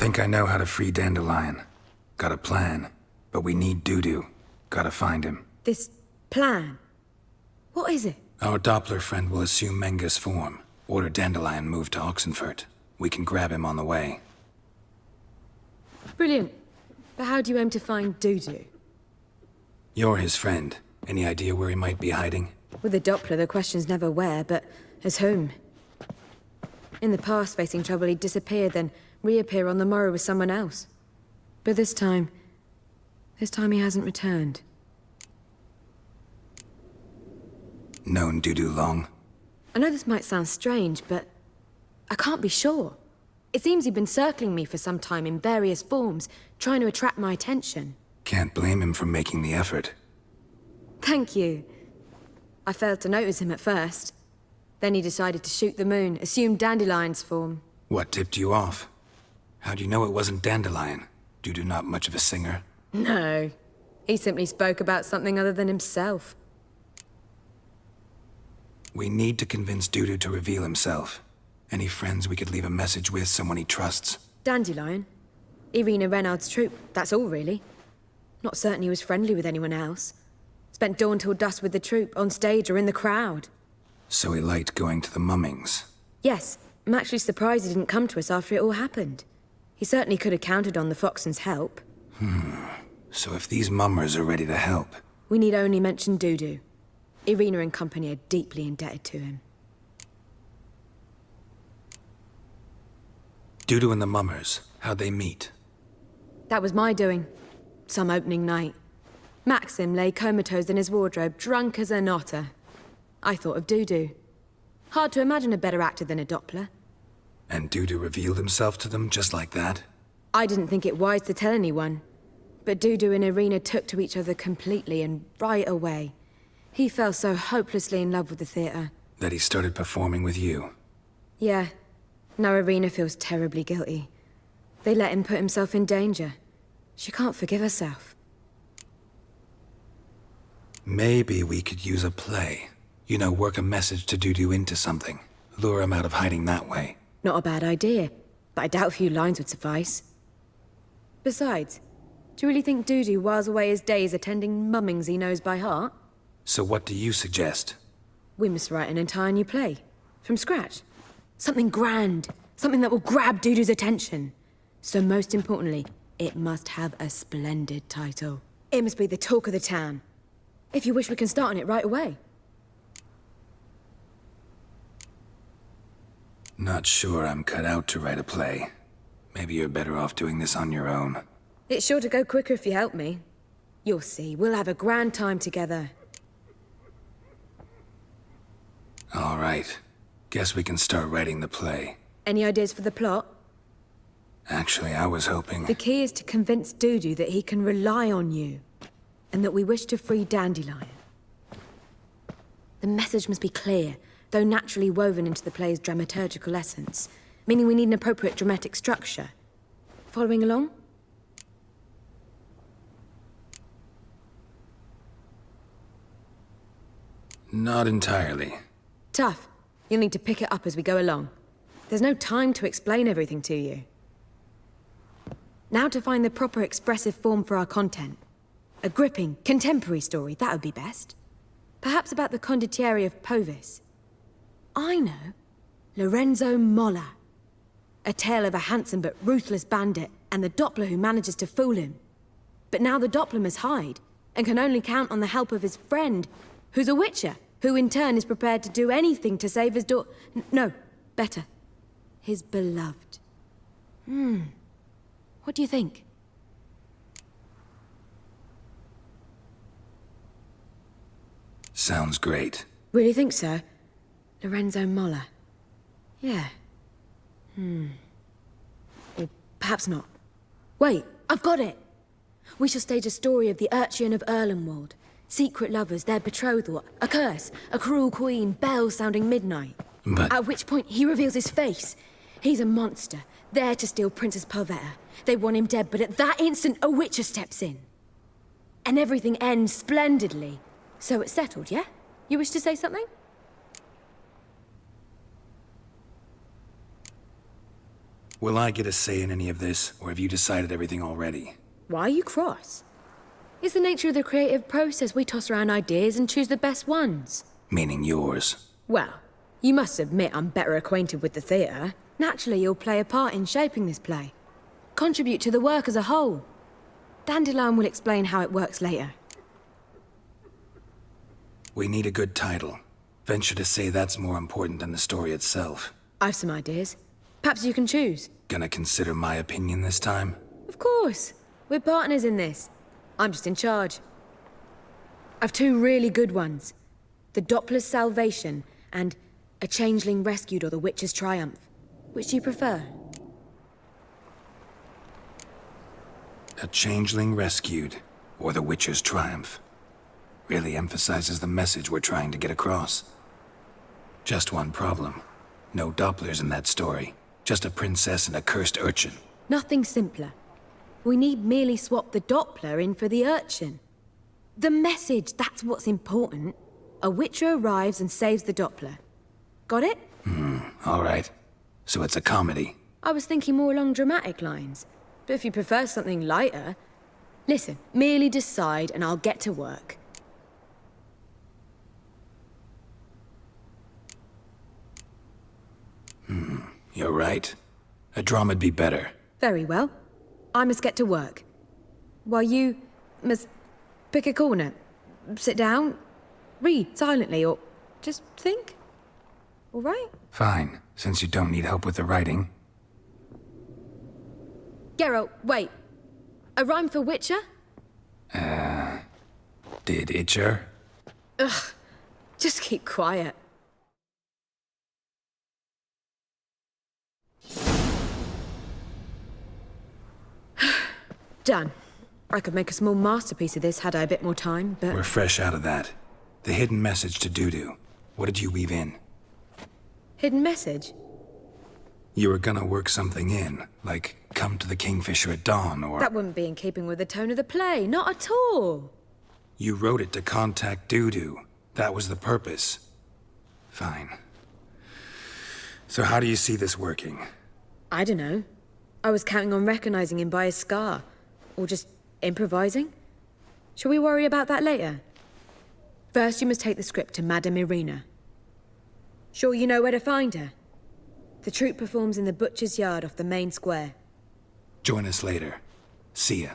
think I know how to free Dandelion. Got a plan, but we need Dudu. Gotta find him. This plan? What is it? Our Doppler friend will assume Menga's form. Order Dandelion moved to Oxenfurt. We can grab him on the way. Brilliant. But how do you aim to find Dudu? You're his friend. Any idea where he might be hiding? With the Doppler, the question's never where, but as whom. In the past, facing trouble, he'd disappear, then reappear on the morrow with someone else. But this time he hasn't returned. Known Dudu long? I know this might sound strange, but I can't be sure. It seems he'd been circling me for some time in various forms, trying to attract my attention. Can't blame him for making the effort. Thank you. I failed to notice him at first. Then he decided to shoot the moon, assume Dandelion's form. What tipped you off? How'd you know it wasn't Dandelion? Dudu not much of a singer? No. He simply spoke about something other than himself. We need to convince Dudu to reveal himself. Any friends we could leave a message with, someone he trusts? Dandelion? Irina Renard's troupe, that's all really. Not certain he was friendly with anyone else. Spent dawn till dusk with the troupe, on stage or in the crowd. So he liked going to the mummings? Yes. I'm actually surprised he didn't come to us after it all happened. He certainly could have counted on the Foxen's help. So if these mummers are ready to help... We need only mention Dudu. Irina and company are deeply indebted to him. Dudu and the mummers, how'd they meet? That was my doing. Some opening night. Maxim lay comatose in his wardrobe, drunk as an otter. I thought of Dudu. Hard to imagine a better actor than a Doppler. And Dudu revealed himself to them just like that? I didn't think it wise to tell anyone. But Dudu and Irina took to each other completely and right away. He fell so hopelessly in love with the theater. That he started performing with you? Yeah. Now Irina feels terribly guilty. They let him put himself in danger. She can't forgive herself. Maybe we could use a play. You know, work a message to Dudu into something. Lure him out of hiding that way. Not a bad idea, but I doubt a few lines would suffice. Besides, do you really think Dudu whiles away his days attending mummings he knows by heart? So what do you suggest? We must write an entire new play. From scratch. Something grand. Something that will grab Dudu's attention. So most importantly, it must have a splendid title. It must be the talk of the town. If you wish, we can start on it right away. Not sure I'm cut out to write a play. Maybe you're better off doing this on your own. It's sure to go quicker if you help me. You'll see, we'll have a grand time together. All right. Guess we can start writing the play. Any ideas for the plot? Actually, I was hoping... The key is to convince Dudu that he can rely on you, and that we wish to free Dandelion. The message must be clear, though naturally woven into the play's dramaturgical essence, meaning we need an appropriate dramatic structure. Following along? Not entirely. Tough. You'll need to pick it up as we go along. There's no time to explain everything to you. Now to find the proper expressive form for our content. A gripping, contemporary story, that would be best. Perhaps about the condottieri of Povis. I know. Lorenzo Molla. A tale of a handsome but ruthless bandit, and the Doppler who manages to fool him. But now the Doppler must hide, and can only count on the help of his friend, who's a witcher, who in turn is prepared to do anything to save his no, better. His beloved. What do you think? Sounds great. Really think so? Lorenzo Molla. Yeah. Or perhaps not. Wait, I've got it! We shall stage a story of the Urchin of Erlenwald. Secret lovers, their betrothal, a curse, a cruel queen, bells sounding midnight. But... At which point, he reveals his face. He's a monster, there to steal Princess Pavetta. They want him dead, but at that instant, a witcher steps in. And everything ends splendidly. So it's settled, yeah? You wish to say something? Will I get a say in any of this, or have you decided everything already? Why are you cross? It's the nature of the creative process. We toss around ideas and choose the best ones. Meaning yours. Well, you must admit I'm better acquainted with the theatre. Naturally, you'll play a part in shaping this play. Contribute to the work as a whole. Dandelion will explain how it works later. We need a good title. Venture to say that's more important than the story itself. I've some ideas. Perhaps you can choose. Gonna consider my opinion this time? Of course. We're partners in this. I'm just in charge. I've two really good ones. The Doppler's Salvation and A Changeling Rescued or The Witcher's Triumph. Which do you prefer? A Changeling Rescued, or The Witcher's Triumph. Really emphasizes the message we're trying to get across. Just one problem. No Dopplers in that story. Just a princess and a cursed urchin. Nothing simpler. We need merely swap the Doppler in for the urchin. The message, that's what's important. A Witcher arrives and saves the Doppler. Got it? All right. So it's a comedy. I was thinking more along dramatic lines. But if you prefer something lighter... Listen, merely decide and I'll get to work. You're right. A drama'd be better. Very well. I must get to work. While you must pick a corner, sit down, read silently, or just think. All right? Fine, since you don't need help with the writing. Geralt, wait. A rhyme for Witcher? Did Itcher? Just keep quiet. Done. I could make a small masterpiece of this had I a bit more time, but... We're fresh out of that. The hidden message to Dudu. What did you weave in? Hidden message? You were gonna work something in, like come to the Kingfisher at dawn, or... That wouldn't be in keeping with the tone of the play, not at all. You wrote it to contact Dudu. That was the purpose. Fine. So how do you see this working? I don't know. I was counting on recognizing him by his scar. Or just improvising? Shall we worry about that later? First, you must take the script to Madame Irina. Sure you know where to find her? The troupe performs in the butcher's yard off the main square. Join us later. See ya.